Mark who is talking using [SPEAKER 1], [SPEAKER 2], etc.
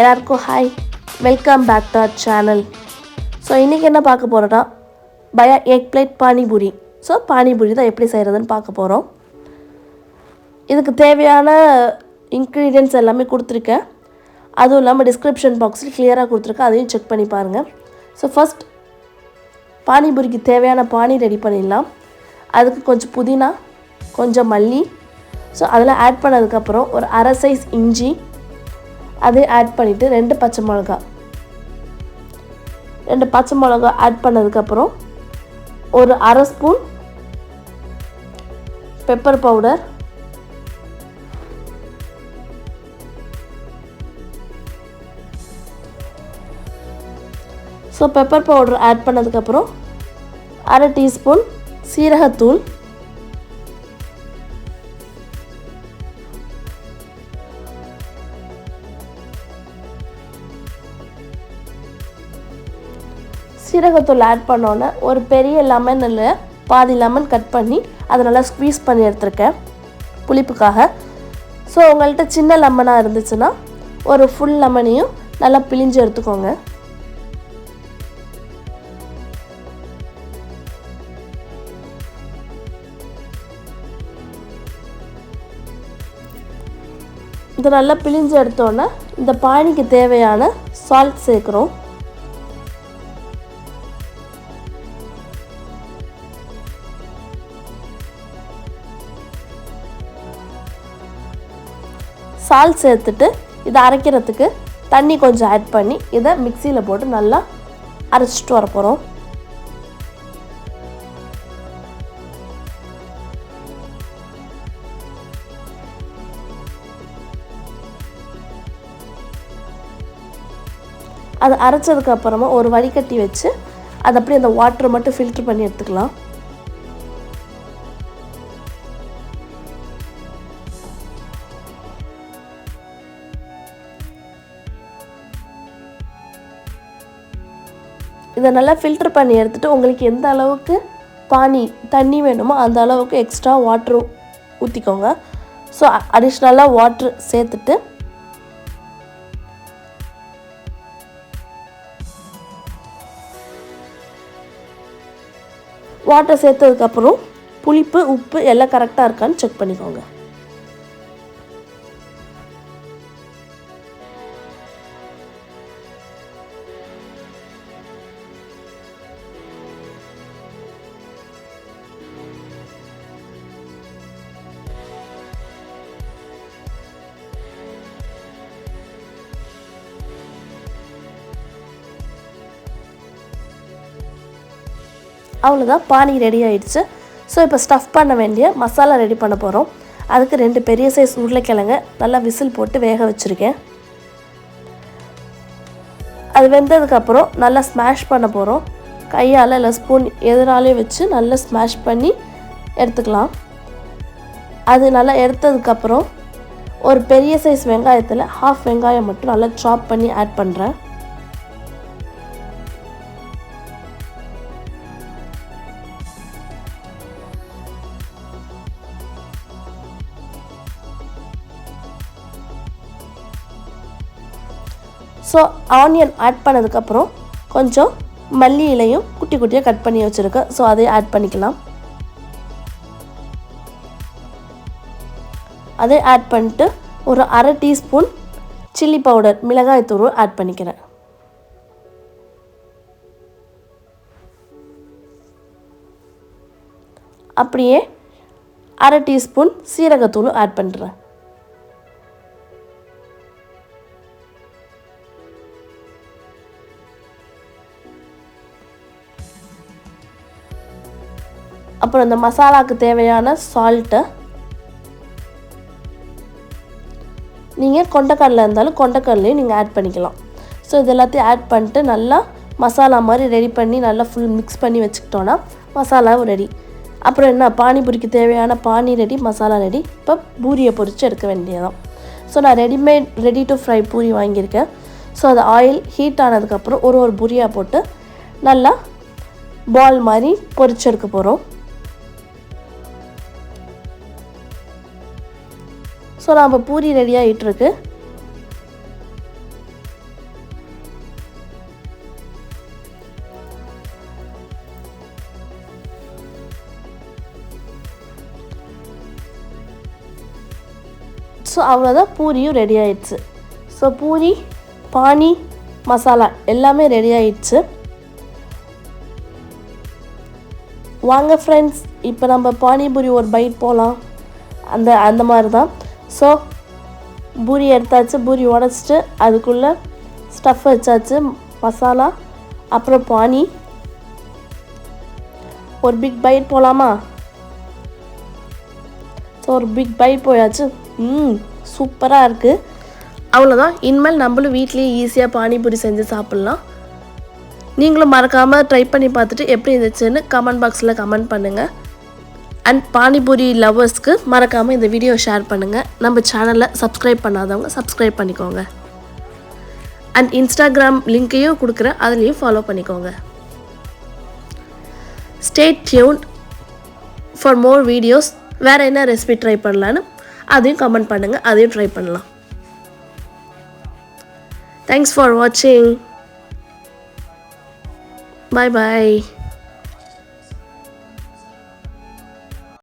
[SPEAKER 1] எல்லாருக்கும் hi, welcome back to our channel. So இன்றைக்கி என்ன பார்க்க போகிறோன்னா பயா egg plate panipuri. So panipuri தான் எப்படி செய்கிறதுன்னு பார்க்க போகிறோம். இதுக்கு தேவையான இன்க்ரீடியன்ட்ஸ் எல்லாமே கொடுத்துருக்கேன். அதுவும் இல்லாமல் டிஸ்கிரிப்ஷன் பாக்ஸில் கிளியராக கொடுத்துருக்கேன், அதையும் செக் பண்ணி பாருங்கள். ஸோ ஃபஸ்ட் பானிபூரிக்கு தேவையான பானி ரெடி பண்ணிடலாம். அதுக்கு கொஞ்சம் புதினா, கொஞ்சம் மல்லி, ஸோ அதில் ஆட் பண்ணதுக்கப்புறம் ஒரு அரை சைஸ் இஞ்சி அதை ஆட் பண்ணிவிட்டு 2 பச்சை மிளகா ஆட் பண்ணதுக்கப்புறம் ஒரு அரை spoon pepper powder, so pepper powder add பண்ணதுக்கப்புறம் அரை டீஸ்பூன் சீரகத்தூள், சீரகத்தூள் ஆட் பண்ணோன்னே ஒரு பெரிய லெமன் இல்லை பாதி லெமன் கட் பண்ணி அதை நல்லா ஸ்க்வீஸ் பண்ணி எடுத்துருக்கேன் புளிப்புக்காக. ஸோ உங்கள்கிட்ட சின்ன லெமனாக இருந்துச்சுன்னா ஒரு ஃபுல் லெமனையும் நல்லா பிழிஞ்சு எடுத்துக்கோங்க. இதை நல்லா பிழிஞ்சு எடுத்தோன்னே இந்த பானிக்கு தேவையான சால்ட் சேர்க்குறோம். சால்ட் சேர்த்துட்டு இதை அரைக்கிறதுக்கு தண்ணி கொஞ்சம் ஆட் பண்ணி இதை மிக்சியில் போட்டு நல்லா அரைச்சிட்டு வர போகிறோம். அதை அரைச்சதுக்கப்புறமா ஒரு வடிகட்டி வச்சு அதை அப்படியே அந்த வாட்டரை மட்டும் ஃபில்ட்ரு பண்ணி எடுத்துக்கலாம். இதை நல்லா ஃபில்ட்ரு பண்ணி எடுத்துகிட்டு உங்களுக்கு எந்த அளவுக்கு தண்ணி வேணுமோ அந்த அளவுக்கு எக்ஸ்ட்ரா வாட்ரு ஊற்றிக்கோங்க. ஸோ அடிஷ்னலாக வாட்ரு சேர்த்துட்டு வாட்டர் சேர்த்ததுக்கப்புறம் புளிப்பு, உப்பு எல்லாம் கரெக்டாக இருக்கான்னு செக் பண்ணிக்கோங்க. அவ்வளோதான், பானி ரெடி ஆகிடுச்சு. ஸோ இப்போ ஸ்டஃப் பண்ண வேண்டிய மசாலா ரெடி பண்ண போகிறோம். அதுக்கு 2 பெரிய சைஸ் உருளைக்கிழங்க நல்லா விசில் போட்டு வேக வச்சுருக்கேன். அது வெந்ததுக்கப்புறம் நல்லா ஸ்மாஷ் பண்ண போகிறோம். கையால் இல்லை ஸ்பூன் எதிராலே வச்சு நல்லா ஸ்மாஷ் பண்ணி எடுத்துக்கலாம். அது நல்லா எடுத்ததுக்கப்புறம் ஒரு பெரிய சைஸ் வெங்காயத்தில் ஹாஃப் வெங்காயம் மட்டும் நல்லா சாப் பண்ணி ஆட் பண்ணுறேன். ஸோ ஆனியன் ஆட் பண்ணதுக்கப்புறம் கொஞ்சம் மல்லி இலையும் குட்டி குட்டியாக கட் பண்ணி வச்சுருக்கேன். ஸோ அதை ஆட் பண்ணிக்கலாம். அதை ஆட் பண்ணிட்டு ஒரு அரை டீஸ்பூன் சில்லி பவுடர், மிளகாய் தூள் ஆட் பண்ணிக்கிறேன். அப்படியே அரை டீஸ்பூன் சீரகத்தூள் ஆட் பண்ணுறேன். அப்புறம் இந்த மசாலாவுக்கு தேவையான சால்ட்டை நீங்கள் கொண்டைக்கடலை இருந்தாலும் கொண்டைக்கடலையும் நீங்கள் ஆட் பண்ணிக்கலாம். ஸோ இது எல்லாத்தையும் ஆட் பண்ணிட்டு நல்லா மசாலா மாதிரி ரெடி பண்ணி நல்லா ஃபுல் மிக்ஸ் பண்ணி வச்சுக்கிட்டோன்னா மசாலாவும் ரெடி. அப்புறம் என்ன, பானிபூரிக்கு தேவையான பானி ரெடி, மசாலா ரெடி. இப்போ பூரியை பொரித்து எடுக்க வேண்டியதான். ஸோ நான் ரெடி டு ஃப்ரை பூரி வாங்கியிருக்கேன். ஸோ அது ஆயில் ஹீட் ஆனதுக்கப்புறம் ஒரு பூரியாக போட்டு நல்லா பால் மாதிரி பொரிச்சு எடுக்க போகிறோம். ஸோ நம்ம பூரி ரெடி ஆகிட்டுருக்கு. ஸோ அவ்வளோதான், பூரியும் ரெடி ஆயிடுச்சு. ஸோ பூரி, பானி மசாலா எல்லாமே ரெடி ஆயிடுச்சு. வாங்க ஃப்ரெண்ட்ஸ், இப்போ நம்ம பானிபூரி ஒரு பைட் போகலாம். அந்த மாதிரி தான். ஸோ பூரி எடுத்தாச்சு, பூரி உடச்சிட்டு அதுக்குள்ளே ஸ்டஃப் வச்சாச்சு, மசாலா அப்புறம் பானி. ஒரு பிக் பைட் போகலாமா? ஸோ ஒரு பிக் பைட் போயாச்சு. சூப்பராக இருக்குது. அவ்வளோதான், இனிமேல் நம்மளும் வீட்லேயே ஈஸியாக பானிபூரி செஞ்சு சாப்பிட்லாம். நீங்களும் மறக்காமல் ட்ரை பண்ணி பார்த்துட்டு எப்படி இருந்துச்சுன்னு கமெண்ட் பாக்ஸில் கமெண்ட் பண்ணுங்கள். அண்ட் பானிபூரி லவ்வர்ஸ்க்கு மறக்காமல் இந்த வீடியோ ஷேர் பண்ணுங்கள். நம்ம சேனலில் சப்ஸ்கிரைப் பண்ணாதவங்க சப்ஸ்கிரைப் பண்ணிக்கோங்க. அண்ட் இன்ஸ்டாகிராம் லிங்க்கையும் கொடுக்குறேன், அதுலேயும் ஃபாலோ பண்ணிக்கோங்க. Stay tuned for more videos. வேறு என்ன ரெசிபி ட்ரை பண்ணலான்னு அதையும் கமெண்ட் பண்ணுங்கள், அதையும் ட்ரை பண்ணலாம். தேங்க்ஸ் ஃபார் வாட்சிங். Bye bye.